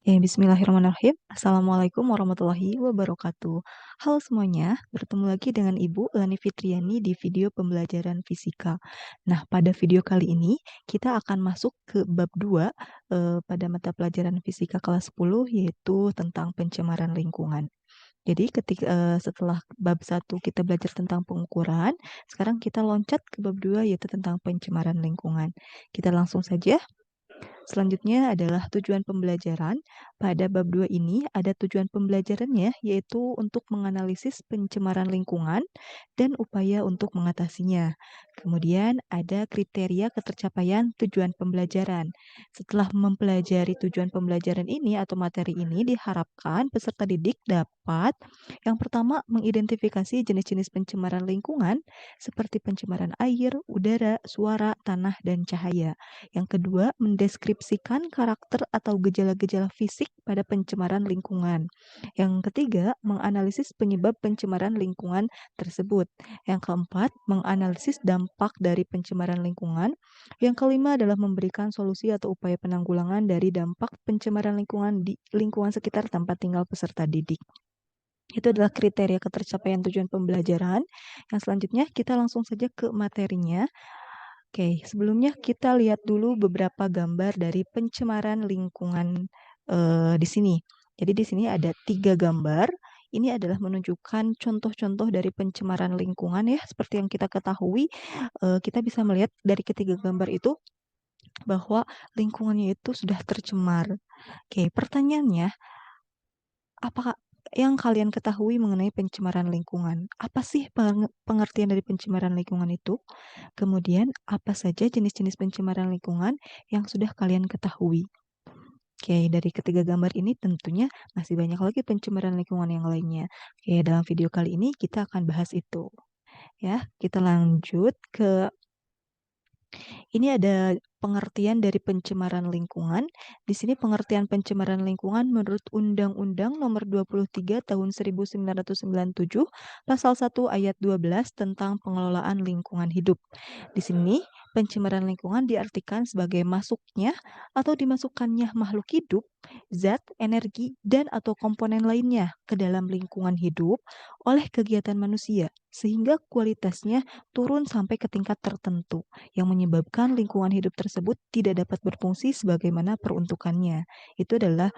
Bismillahirrahmanirrahim. Assalamualaikum warahmatullahi wabarakatuh. Halo semuanya, bertemu lagi dengan Ibu Lani Fitriani di video pembelajaran fisika. Nah, pada video kali ini kita akan masuk ke bab 2 pada mata pelajaran fisika kelas 10 yaitu tentang pencemaran lingkungan. Jadi setelah bab 1 kita belajar tentang pengukuran, sekarang kita loncat ke bab 2 yaitu tentang pencemaran lingkungan. Kita langsung saja. Selanjutnya adalah tujuan pembelajaran. Pada bab 2 ini ada tujuan pembelajarannya yaitu untuk menganalisis pencemaran lingkungan dan upaya untuk mengatasinya. Kemudian ada kriteria ketercapaian tujuan pembelajaran. Setelah mempelajari tujuan pembelajaran ini atau materi ini diharapkan peserta didik dapat yang pertama mengidentifikasi jenis-jenis pencemaran lingkungan seperti pencemaran air, udara, suara, tanah, dan cahaya. Yang kedua, mendeskripsikan karakter atau gejala-gejala fisik pada pencemaran lingkungan. Yang ketiga, menganalisis penyebab pencemaran lingkungan tersebut. Yang keempat, menganalisis dampak dari pencemaran lingkungan. Yang kelima adalah memberikan solusi atau upaya penanggulangan dari dampak pencemaran lingkungan di lingkungan sekitar tempat tinggal peserta didik. Itu adalah kriteria ketercapaian tujuan pembelajaran. Yang selanjutnya kita langsung saja ke materinya. Oke, sebelumnya kita lihat dulu beberapa gambar dari pencemaran lingkungan di sini. Jadi di sini ada 3 gambar. Ini adalah menunjukkan contoh-contoh dari pencemaran lingkungan ya. Seperti yang kita ketahui, kita bisa melihat dari ketiga gambar itu bahwa lingkungannya itu sudah tercemar. Oke, pertanyaannya, apakah yang kalian ketahui mengenai pencemaran lingkungan? Apa sih pengertian dari pencemaran lingkungan itu? Kemudian, apa saja jenis-jenis pencemaran lingkungan yang sudah kalian ketahui? Oke, dari ketiga gambar ini tentunya masih banyak lagi pencemaran lingkungan yang lainnya. Oke, dalam video kali ini kita akan bahas itu. Ya, kita lanjut ke ini ada pengertian dari pencemaran lingkungan. Di sini pengertian pencemaran lingkungan menurut Undang-Undang Nomor 23 Tahun 1997 Pasal 1 Ayat 12 tentang pengelolaan lingkungan hidup. Di sini pencemaran lingkungan diartikan sebagai masuknya atau dimasukkannya makhluk hidup, zat, energi, dan atau komponen lainnya ke dalam lingkungan hidup oleh kegiatan manusia sehingga kualitasnya turun sampai ke tingkat tertentu yang menyebabkan lingkungan hidup tersebut tidak dapat berfungsi sebagaimana peruntukannya. Itu adalah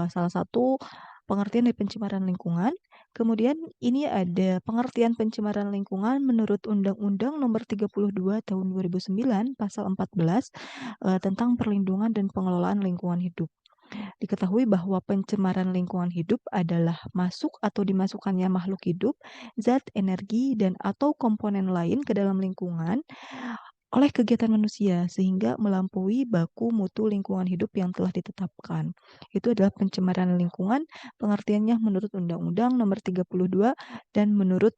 salah satu pengertian dari pencemaran lingkungan. Kemudian ini ada pengertian pencemaran lingkungan menurut Undang-Undang Nomor 32 Tahun 2009 Pasal 14 tentang perlindungan dan pengelolaan lingkungan hidup. Diketahui bahwa pencemaran lingkungan hidup adalah masuk atau dimasukkannya makhluk hidup, zat, energi, dan atau komponen lain ke dalam lingkungan oleh kegiatan manusia sehingga melampaui baku mutu lingkungan hidup yang telah ditetapkan. Itu adalah pencemaran lingkungan, pengertiannya menurut Undang-Undang Nomor 32 dan menurut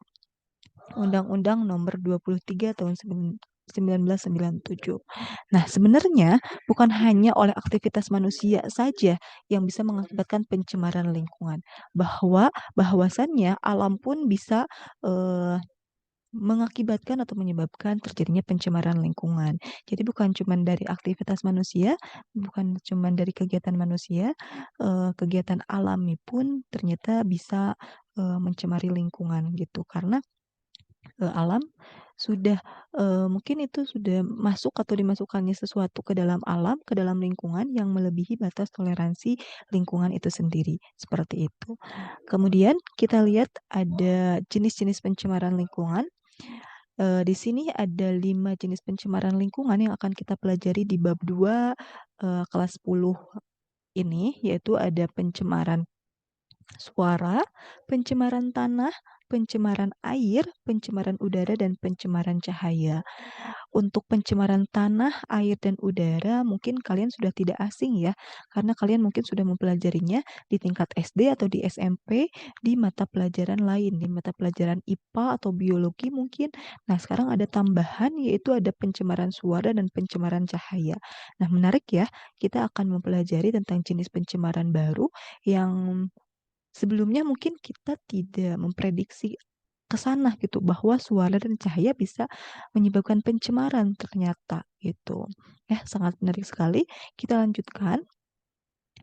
Undang-Undang Nomor 23 Tahun 1997. Nah, sebenarnya bukan hanya oleh aktivitas manusia saja yang bisa mengakibatkan pencemaran lingkungan, bahwasannya alam pun bisa mengakibatkan atau menyebabkan terjadinya pencemaran lingkungan. Jadi bukan cuma dari aktivitas manusia, bukan cuma dari kegiatan manusia, kegiatan alami pun ternyata bisa mencemari lingkungan gitu. Karena alam sudah mungkin itu sudah masuk atau dimasukkannya sesuatu ke dalam alam, ke dalam lingkungan yang melebihi batas toleransi lingkungan itu sendiri. Seperti itu. Kemudian kita lihat ada jenis-jenis pencemaran lingkungan. Di sini ada 5 jenis pencemaran lingkungan yang akan kita pelajari di bab 2 kelas 10 ini, yaitu ada pencemaran suara, pencemaran tanah, pencemaran air, pencemaran udara, dan pencemaran cahaya. Untuk pencemaran tanah, air, dan udara mungkin kalian sudah tidak asing ya, karena kalian mungkin sudah mempelajarinya di tingkat SD atau di SMP di mata pelajaran lain, di mata pelajaran IPA atau biologi mungkin. Nah, sekarang ada tambahan yaitu ada pencemaran suara dan pencemaran cahaya. Nah, menarik ya, kita akan mempelajari tentang jenis pencemaran baru yang sebelumnya mungkin kita tidak memprediksi ke sana gitu bahwa suara dan cahaya bisa menyebabkan pencemaran ternyata gitu. Ya, sangat menarik sekali. Kita lanjutkan.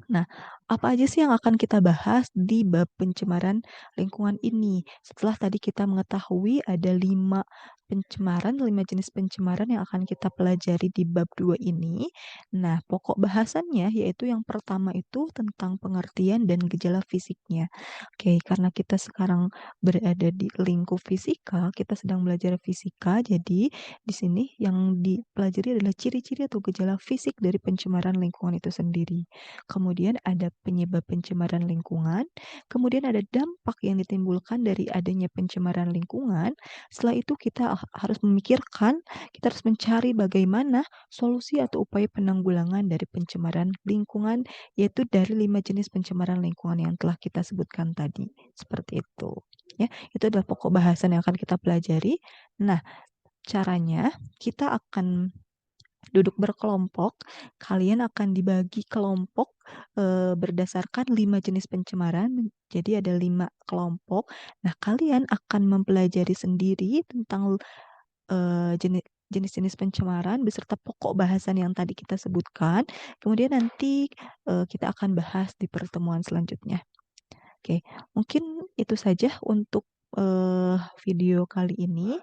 Nah, apa aja sih yang akan kita bahas di bab pencemaran lingkungan ini? Setelah tadi kita mengetahui ada 5 jenis pencemaran yang akan kita pelajari di bab 2 ini. Nah, pokok bahasannya yaitu yang pertama itu tentang pengertian dan gejala fisiknya. Oke, karena kita sekarang berada di lingkup fisika, kita sedang belajar fisika, jadi di sini yang dipelajari adalah ciri-ciri atau gejala fisik dari pencemaran lingkungan itu sendiri. Kemudian ada penyebab pencemaran lingkungan, kemudian ada dampak yang ditimbulkan dari adanya pencemaran lingkungan. Setelah itu kita harus memikirkan, kita harus mencari bagaimana solusi atau upaya penanggulangan dari pencemaran lingkungan, yaitu dari 5 jenis pencemaran lingkungan yang telah kita sebutkan tadi. Seperti itu. Ya, itu adalah pokok bahasan yang akan kita pelajari. Nah, caranya kita akan duduk berkelompok, kalian akan dibagi kelompok berdasarkan 5 jenis pencemaran. Jadi ada 5 kelompok. Nah, kalian akan mempelajari sendiri tentang jenis-jenis pencemaran beserta pokok bahasan yang tadi kita sebutkan. Kemudian nanti kita akan bahas di pertemuan selanjutnya. Oke, mungkin itu saja untuk video kali ini.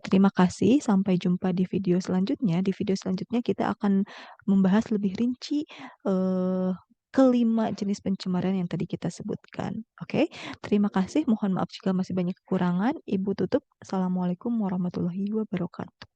Terima kasih, sampai jumpa di video selanjutnya. Di video selanjutnya kita akan membahas lebih rinci eh, kelima jenis pencemaran yang tadi kita sebutkan. Oke, terima kasih. Mohon maaf jika masih banyak kekurangan. Ibu tutup. Assalamualaikum warahmatullahi wabarakatuh.